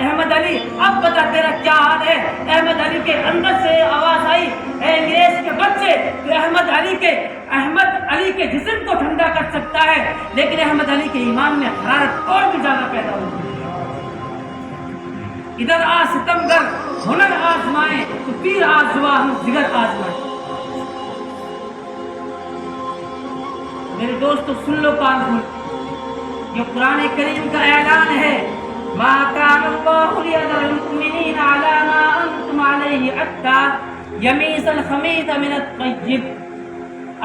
احمد علی اب بتا تیرا کیا حال ہے۔ احمد علی کے اندر سے آواز آئی، اے انگریز کے بچے، تو احمد علی کے جسم کو ٹھنڈا کر سکتا ہے، لیکن احمد علی کے ایمان میں حرارت اور بھی زیادہ پیدا ہوگی۔ ادھر آ ستمگر ہنر آزمائے تو پیر آزما جگر آزمائے۔ میرے دوستو سن لو کان کھول، یہ قرآن کریم کا اعلان ہے، ما کان اللہ لیذر المؤمنین علی ما انتم علیہ حتی یمیز الخبیث من الطیب۔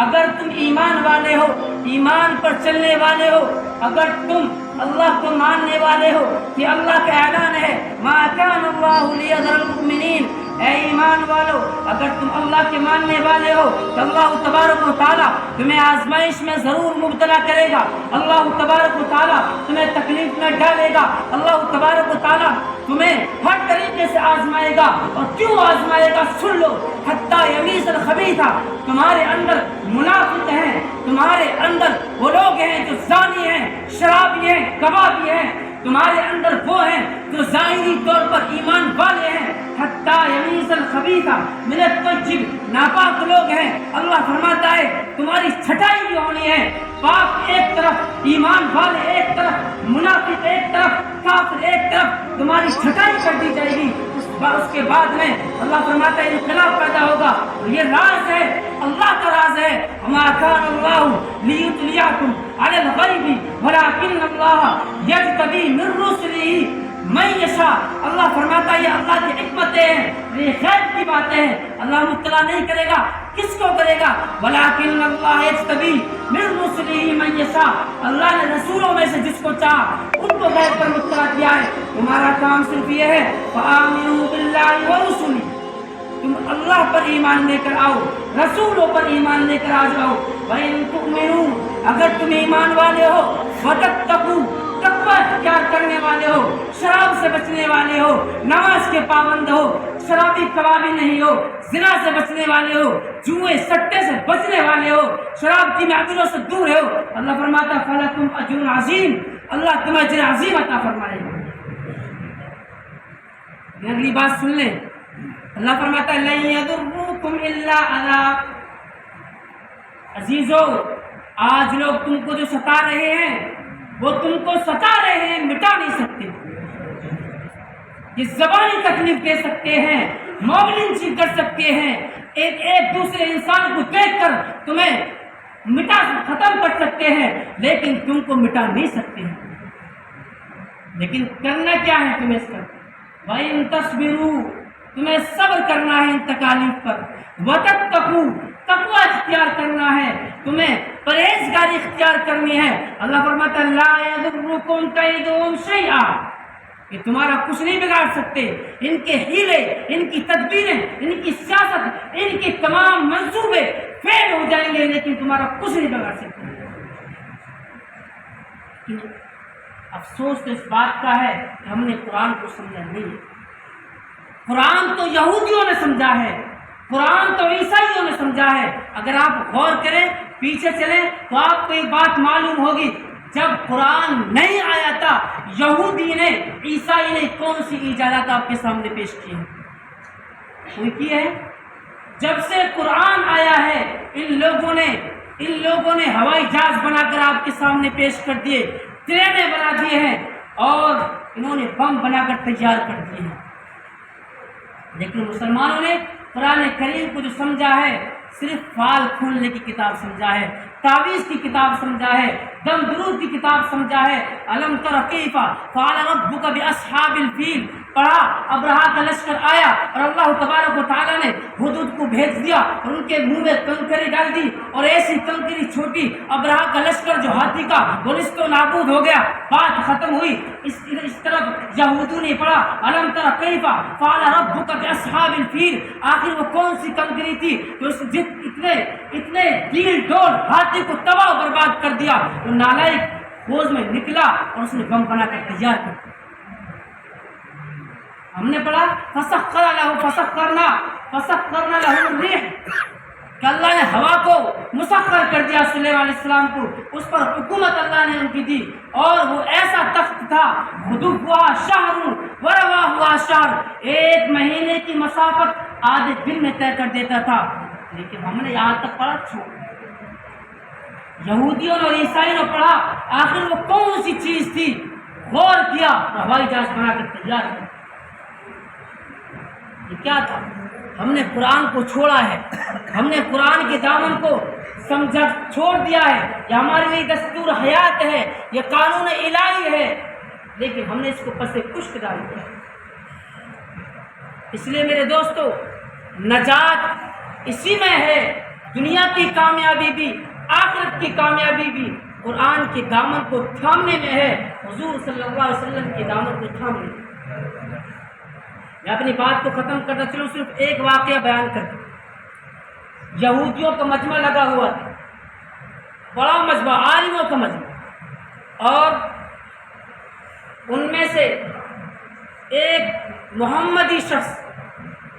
اگر تم ایمان والے ہو، ایمان پر چلنے والے ہو، اگر تم اللہ کو ماننے والے ہو، کہ اللہ کا اعلان ہے ما کان اللہ لیذر المؤمنین، اے ایمان والو اگر تم اللہ کے ماننے والے ہو تو اللہ تبارک و تعالیٰ تمہیں آزمائش میں ضرور مبتلا کرے گا، اللہ تبارک و تعالیٰ تمہیں تکلیف میں ڈالے گا، اللہ تبارک و تعالیٰ تمہیں ہر طریقے سے آزمائے گا۔ اور کیوں آزمائے گا سن لو، حتیٰ یمیز الخبیث، تمہارے اندر منافق ہیں، تمہارے اندر وہ لوگ ہیں جو زانی ہیں، شرابی ہیں، کبابی ہیں، تمہارے اندر وہ ہیں جو ظاہری طور پر ایمان والے ہیں، حتیٰ یمیز الخبیث من الطیب، ناپاک لوگ ہیں۔ اللہ فرماتا ہے تمہاری چھٹائی بھی ہونی ہے، پاک ایک طرف، ایمان والے ایک طرف، منافق ایک طرف، کافر ایک طرف، تمہاری چھٹائی کر دی جائے گی۔ اس کے بعد میں اللہ فرماتا ہے انقلاب پیدا ہوگا، اور یہ راز ہے، اللہ کا راز ہے، وما کان اللہ لیطلعکم علی الغیب ولکن اللہ یجتبی من رسلہ من یشاء۔ اللہ فرماتا ہے یہ اللہ کی حکمتیں ہیں، یہ غیب کی باتیں ہیں، اللہ مطلع نہیں کرے گا، کس کو کرے گا؟ ولکن اللہ یجتبی من رسلہ من یشاء، اللہ نے رسولوں میں سے جس کو چاہا ان کو غیب پر مطلع کیا ہے۔ تمہارا کام صرف یہ ہے فآمنوا باللہ ورسلہ، تم اللہ پر ایمان لے کر آؤ، رسولوں پر ایمان لے کر آ جاؤ۔ وَإِن تُؤْمِنُوا، اگر تم ایمان والے ہو، وَتَتَّقُوا، تقوی اختیار کرنے والے ہو، شراب سے بچنے والے ہو، نماز کے پابند ہو، شرابی کبابی نہیں ہو، زنا سے بچنے والے ہو، جوئے سٹے سے بچنے والے ہو، شراب کی محفلوں سے دور ہو، اللہ فرماتا فَلَكُمْ أَجْرٌ عَظِيمٌ، اللہ تمہیں اجر عظیم عطا فرمائے گا۔ اگلی بات سن لیں، اللہ فرماتا ہے لَن يَضُرُّوكُمْ إِلَّا أَذًى۔ عزیزو آج لوگ تم کو جو ستا رہے ہیں وہ تم کو ستا رہے ہیں، مٹا نہیں سکتے۔ یہ زبانی تکلیف دے سکتے ہیں، موبلنگ کر سکتے ہیں، ایک دوسرے انسان کو دیکھ کر تمہیں مٹا ختم کر سکتے ہیں، لیکن تم کو مٹا نہیں سکتے ہیں۔ لیکن کرنا کیا ہے تمہیں اس کا؟ وَإِن تَصْبِرُوا، تمہیں صبر کرنا ہے ان تکالیف پر، وَتَتَّقُوا، تقوی اختیار کرنا ہے، تمہیں پرہیزگاری اختیار کرنی ہے۔ اللہ فرماتا ہے لا یضرکم کیدہم شیئا، کہ تمہارا کچھ نہیں بگاڑ سکتے، ان کے ہیلے، ان کی تدبیریں، ان کی سیاست، ان کے تمام منصوبے فیل ہو جائیں گے، لیکن تمہارا کچھ نہیں بگاڑ سکتے۔ افسوس تو اس بات کا ہے کہ ہم نے قرآن کو سمجھا نہیں ہے۔ قرآن تو یہودیوں نے سمجھا ہے، قرآن تو عیسائیوں نے سمجھا ہے۔ اگر آپ غور کریں، پیچھے چلیں تو آپ کو ایک بات معلوم ہوگی، جب قرآن نہیں آیا تھا یہودی نے، عیسائی نے کون سی ایجادات آپ کے سامنے پیش کی ہیں؟ کوئی کی ہے؟ جب سے قرآن آیا ہے ان لوگوں نے ہوائی جہاز بنا کر آپ کے سامنے پیش کر دیے، ٹرینیں بنا دیے ہیں، اور انہوں نے بم بنا کر تیار کر دیے ہیں۔ لیکن مسلمانوں نے قرآن کریم کو جو سمجھا ہے صرف فال کھولنے کی کتاب سمجھا ہے، تعویذ کی کتاب سمجھا ہے، دم درود کی کتاب سمجھا ہے۔ الم تر کیف فعل ربک باصحاب الفیل پڑھا، ابرہا کا لشکر آیا اور اللہ تبارک و تعالیٰ نے ہدہد کو بھیج دیا اور ان کے منہ میں کنکری ڈال دی، اور ایسی کنکری چھوٹی، ابرہا کا لشکر جو ہاتھی کا وہ نست و نابود ہو گیا، بات ختم ہوئی۔ اس طرف یہودوں نے پڑھا الم تر کیف فعل ربک باصحاب الفیل، آخر وہ کون سی کنکری تھی جو اتنے ڈیل ڈول ہاتھی کو تباہ و برباد کر دیا؟ وہ نالائق فوج میں نکلا اور اس نے بم بنا کر تیار کر دیا۔ ہم نے پڑھا فسخرنا له الريح، کہ اللہ نے ہوا کو مسخر کر دیا سلیمان علیہ السلام کو، اس پر حکومت اللہ نے ان کی دی، اور وہ ایسا تخت تھا غدوها شہر ورواہ شہر، ایک مہینے کی مسافت آدھے دن میں طے کر دیتا تھا، لیکن ہم نے یہاں تک پڑھا چھوڑ، یہودیوں اور عیسائیوں نے پڑھا، آخر وہ کون سی چیز تھی، غور کیا، ہوائی جہاز بنا کے تیار کیا، یہ کیا تھا؟ ہم نے قرآن کو چھوڑا ہے، ہم نے قرآن کے دامن کو سمجھا چھوڑ دیا ہے، یہ ہمارے لیے دستور حیات ہے، یہ قانون الہی ہے، لیکن ہم نے اس کو پس کشت ڈال دیا۔ اس لیے میرے دوستو، نجات اسی میں ہے، دنیا کی کامیابی بھی، آخرت کی کامیابی بھی قرآن کے دامن کو تھامنے میں ہے، حضور صلی اللہ علیہ وسلم کے دامن کو تھامنے میں۔ میں اپنی بات کو ختم کرتا چلوں، صرف ایک واقعہ بیان کر دوں۔ یہودیوں کا مجمع لگا ہوا تھا، بڑا مجمع، عالموں کا مجمع، اور ان میں سے ایک محمدی شخص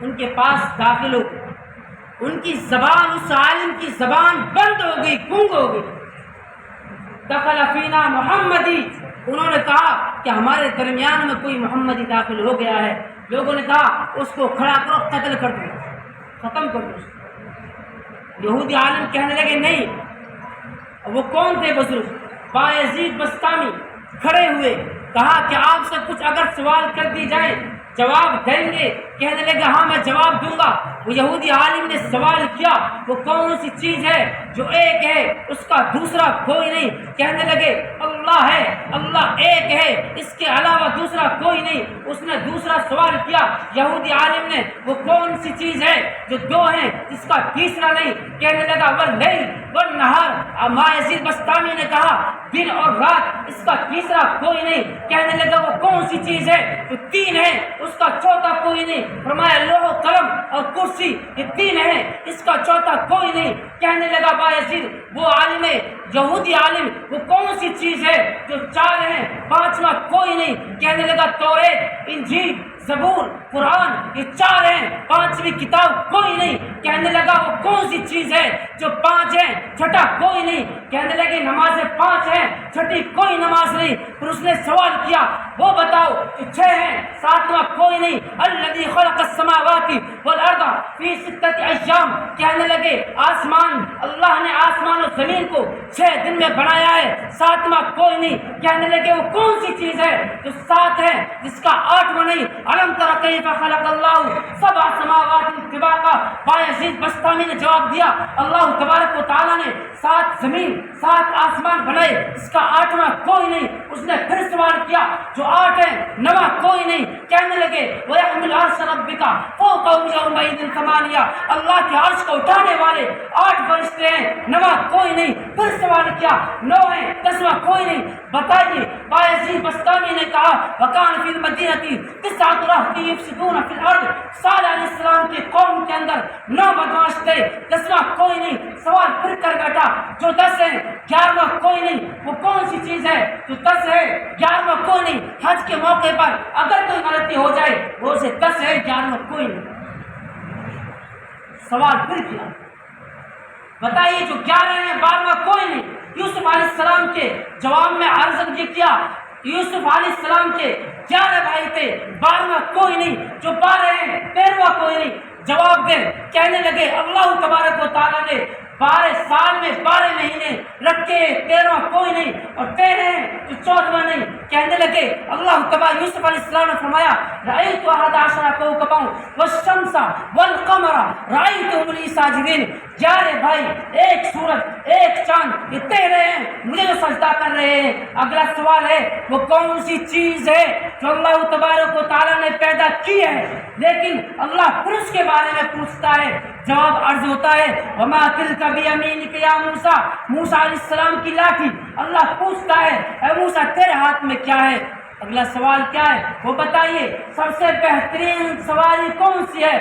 ان کے پاس داخل ہو گئے، ان کی زبان، اس عالم کی زبان بند ہو گئی، گونگ ہو گئی۔ دخل فینا محمدی، انہوں نے کہا کہ ہمارے درمیان میں کوئی محمدی داخل ہو گیا ہے۔ لوگوں نے کہا اس کو کھڑا کرو، قتل کر دو، ختم کر دو اس کو۔ یہودی عالم کہنے لگے نہیں۔ وہ کون تھے بزرگ؟ بایزید بسطامی کھڑے ہوئے، کہا کہ آپ سے کچھ اگر سوال کر دی جائے جواب دیں گے؟ کہنے لگے ہاں میں جواب دوں گا۔ وہ یہودی عالم نے سوال کیا، وہ کون سی چیز ہے جو ایک ہے اس کا دوسرا کوئی نہیں؟ کہنے لگے اللہ ہے، اللہ ایک ہے، اس کے علاوہ دوسرا کوئی نہیں۔ اس نے دوسرا سوال کیا، یہودی عالم نے، وہ کون سی چیز ہے جو دو ہیں جس کا تیسرا نہیں؟ کہنے لگا واللیل والنہار۔ بایزید بسطامی نے کہا دن اور رات، اس کا تیسرا کوئی نہیں۔ کہنے لگا وہ کون سی چیز ہے جو تین ہے اس کا چوتھا کوئی نہیں؟ فرمایا لوح و قلم اور کرسی، یہ تین ہے، اس کا چوتھا کوئی نہیں۔ کہنے لگا بایزید وہ عالم یہودی عالم، وہ کون سی چیز ہے جو چار ہیں پانچواں کوئی نہیں؟ کہنے لگا توریت، انجیل، زبور، قرآن، یہ چار ہیں، پانچویں کتاب کوئی نہیں۔ کہنے لگا وہ کون سی چیز ہے جو پانچ ہیں چھٹا کوئی نہیں؟ کہنے لگے نمازیں پانچ ہیں، چھٹی کوئی نماز نہیں۔ پھر اس نے سوال کیا وہ بتاؤ کہ چھ ہیں، ساتواں کوئی نہیں؟ الذی خلق السماوات والارض فی ستۃ ایام۔ کہنے لگے آسمان، اللہ نے آسمان و زمین کو 6 دن میں بنایا ہے، ساتواں کوئی نہیں۔ کہنے لگے وہ کون سی چیز ہے جو 7 ہے جس کا 8واں نہیں؟ الم تر کیف خلق اللہ 7 سماوات طباقا۔ بایزید بسطامی نے جواب دیا اللہ تبارک و تعالیٰ نے 7 زمین 7 آسمان بنائے، اس کا 8واں کوئی نہیں۔ اس نے پھر سوال کیا جو 8 ہے 9واں کوئی نہیں؟ کہنے لگے وَيَحْمِلُ عَرْشَ رَبِّكَ فَوْقَهُمْ يَوْمَئِذٍ ثَمَانِيَةٌ۔ اللہ کے عرش کو اٹھانے والے 8 فرشتے ہیں، 9واں کوئی نہیں۔ پھر سوال کیا 9 ہیں 10واں کوئی نہیں؟ بتائیے۔ بایزید بسطامی نے کہا وَكَانَ فِي الْمَدِينَةِ 9 رَهْطٌ يُفْسِدُونَ فِي الْأَرْضِ۔ صالح علیہ السلام کی قوم کے اندر 9 بدماش تھے، 10واں کوئی نہیں۔ سوال پھر کر بیٹھا جو 10 ہیں 11واں کوئی نہیں۔ وہ کون سی چیز ہے جو 10 ہے 11واں کوئی نہیں؟ حج کے موقع پر اگر کوئی غلطی ہو جائے وہ اسے 10 ہے 11واں کوئی نہیں۔ سوال پھر کیا بتائیے جو 11 ہیں 12واں کوئی نہیں؟ یوسف علیہ السلام کے جواب میں عرض یہ کیا، یوسف علیہ السلام کے 11 بھائی تھے، 12واں کوئی نہیں۔ جو 12 ہیں 13واں کوئی نہیں۔ جواب دیں۔ کہنے لگے اللہ تبارک و تعالیٰ نے 12 سال میں 12 مہینے رکھے، 13واں کوئی نہیں، اور 13 ہیں جو 14واں نہیں۔ کہنے لگے اللہ تبارک، یوسف علیہ السلام نے فرمایا رأیت 11 کوكبا والشمس والقمر رأیتهم لي ساجدین۔ 11 بھائی، ایک سورج، ایک چاند، یہ 13 ہیں مجھے جو سجدہ کر رہے ہیں۔ اگلا سوال ہے وہ کون سی چیز ہے جو اللہ تبارک و تعالیٰ نے پیدا کی ہے، لیکن اللہ پھر اس کے بارے میں پوچھتا ہے۔ جواب عرض ہوتا ہے وما تلک بیمینک یا موسیٰ، موسیٰ علیہ السلام کی لاٹھی۔ اللہ پوچھتا ہے اے موسیٰ تیرے ہاتھ میں کیا ہے؟ اگلا سوال کیا ہے وہ بتائیے۔ سب سے بہترین سواری کون سی ہے؟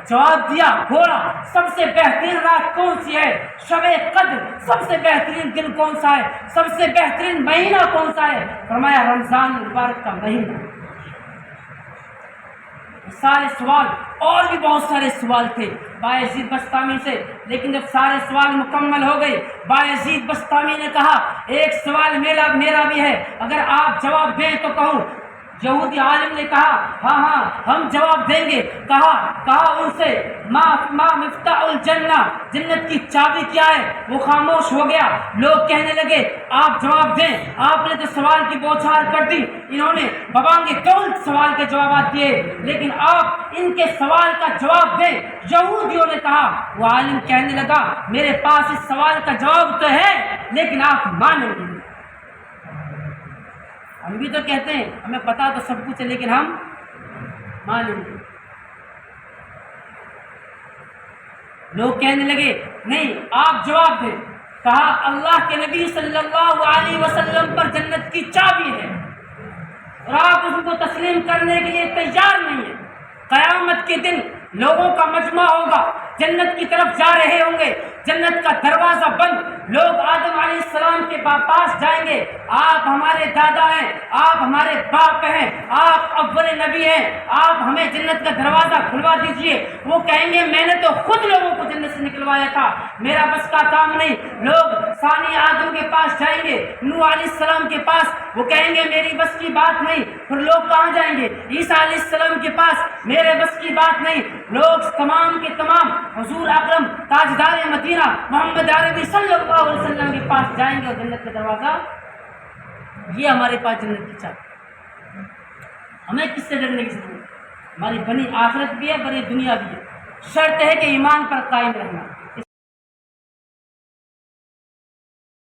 جواب دیا گھوڑا۔ سب سے بہترین رات کون سی ہے؟ شب قدر۔ سب سے بہترین دن کون سا ہے؟ سب سے بہترین مہینہ کون سا ہے؟ فرمایا رمضان مبارک کا مہینہ۔ سارے سوال اور بھی بہت سارے سوال تھے بایزید بسطامی سے، لیکن جب سارے سوال مکمل ہو گئے بایزید بسطامی نے کہا ایک سوال میرا بھی ہے، اگر آپ جواب دیں تو کہوں۔ یہودی عالم نے کہا ہاں ہاں ہم جواب دیں گے. کہا ان سے ما مفتاح الجنہ، جنت کی چابی کیا ہے؟ وہ خاموش ہو گیا. لوگ کہنے لگے آپ جواب دیں، آپ نے تو سوال کی بوچھار کر دی. انہوں نے ببانگ کون سوال کے جوابات دیے، لیکن آپ ان کے سوال کا جواب دیں. یہودیوں نے کہا، وہ عالم کہنے لگا میرے پاس اس سوال کا جواب تو ہے لیکن آپ مانیں گے. ہم بھی تو کہتے ہیں ہمیں پتا تو سب کچھ ہے لیکن ہم مانیں گے. لوگ کہنے لگے نہیں آپ جواب دیں. کہا اللہ کے نبی صلی اللہ علیہ وسلم پر جنت کی چابی ہے اور آپ اس کو تسلیم کرنے کے لیے تیار نہیں ہیں. قیامت کے دن لوگوں کا مجمع ہوگا، جنت کی طرف جا رہے ہوں گے، جنت کا دروازہ بند. لوگ آدم علیہ السلام کے پاس جائیں گے، آپ ہمارے دادا ہیں، آپ ہمارے باپ ہیں، آپ اول نبی ہیں، آپ ہمیں جنت کا دروازہ کھلوا دیجئے. وہ کہیں گے میں نے تو خود لوگوں کو جنت سے نکلوایا تھا، میرا بس کا کام نہیں. لوگ ثانی آدم کے پاس جائیں گے، نوح علیہ السلام کے پاس، وہ کہیں گے میری بس کی بات نہیں. پھر لوگ کہاں جائیں گے؟ عیسیٰ علیہ السلام کے پاس، میرے بس کی بات نہیں. لوگ تمام کے تمام حضور اکرم تاجدار مدینہ محمد عربی صلی اللہ علیہ وسلم کے پاس جائیں گے اور جنت کا دروازہ یہ ہمارے پاس جنت کی چابی. ہمیں کس سے ڈرنے کی ضرورت؟ ہماری بنی آخرت بھی ہے، بنی دنیا بھی ہے. شرط ہے کہ ایمان پر قائم رہنا.